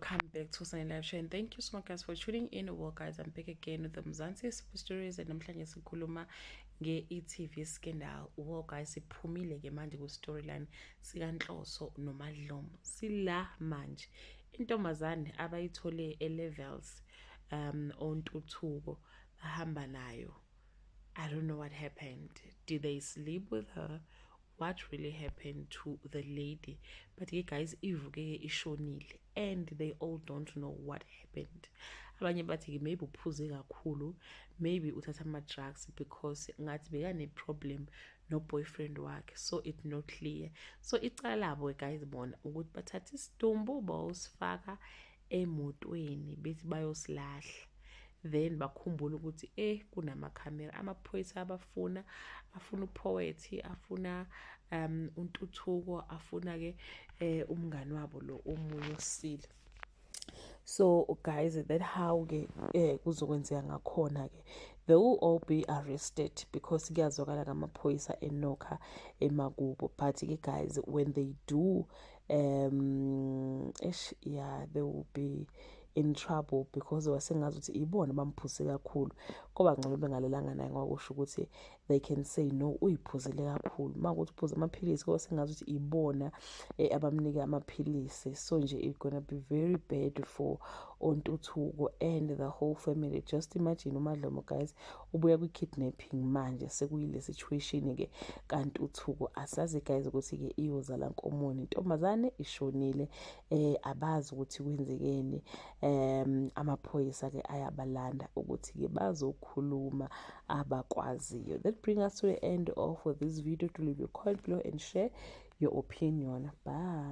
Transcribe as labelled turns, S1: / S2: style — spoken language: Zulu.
S1: welcome back to Sunny Live Show, and thank you so much guys for tuning in. Well guys, I'm back again with the Mzansi Super Stories, and namhlanje sikhuluma nge-e.tv scandal. Well guys, siphumile ke manje ku storyline sikaNhloso noMadlomo. Sila manje intombazane abayithole levels ontuthuko bahamba nayo. I don't know what happened. Did they sleep with her? What really happened to the lady? But you guys, ivuke ishonile, and they all don't know what happened. Abanye bathi maybe uphuze kakhulu, maybe uthatha ama-drugs, because ngathi bekane problem no boyfriend wakhe, so it's not clear. So icala labo guys bona ukuthi bathatha isidumbu bawusifaka emotweni bethi bayosilahla. Then bakhumbula ukuthi kunamakhamera, amaphoyisa afuna uPoet, afuna uNtuthuko, afuna ke umngani wabo lo omunye uSile. So guys, that how ke kuzokwenzeka ngakhona ke they will all be arrested because kuyazwakala ngamaphoyisa enokha emakubo. But ke guys, when they do they will be in trouble because wasengazi ukuthi ibona bamphuse kakhulu, ngoba ngcono bengalalanga naye ngokusho ukuthi they can say no, uyiphuzile kakhulu. Makuthi uphuza amaphilisi ngoba sengazi ukuthi ibona abamnika amaphilisi. So nje it's gonna be very bad for ontuthuko and the whole family. Just imagine uMadlomo guys ubuya kwi-kidnapping manje sekuyile situation ke kaNtuthuko. Asazi guys ukuthi ke iyozala nkomoni, intombazane ishonile, abazi ukuthi kwenzekeni. Amaphoyisa ke ayabalanda ukuthi ke bazokhuluma abakwaziyo. That brings us to the end of this video. To leave your comment below and share your opinion. Bye.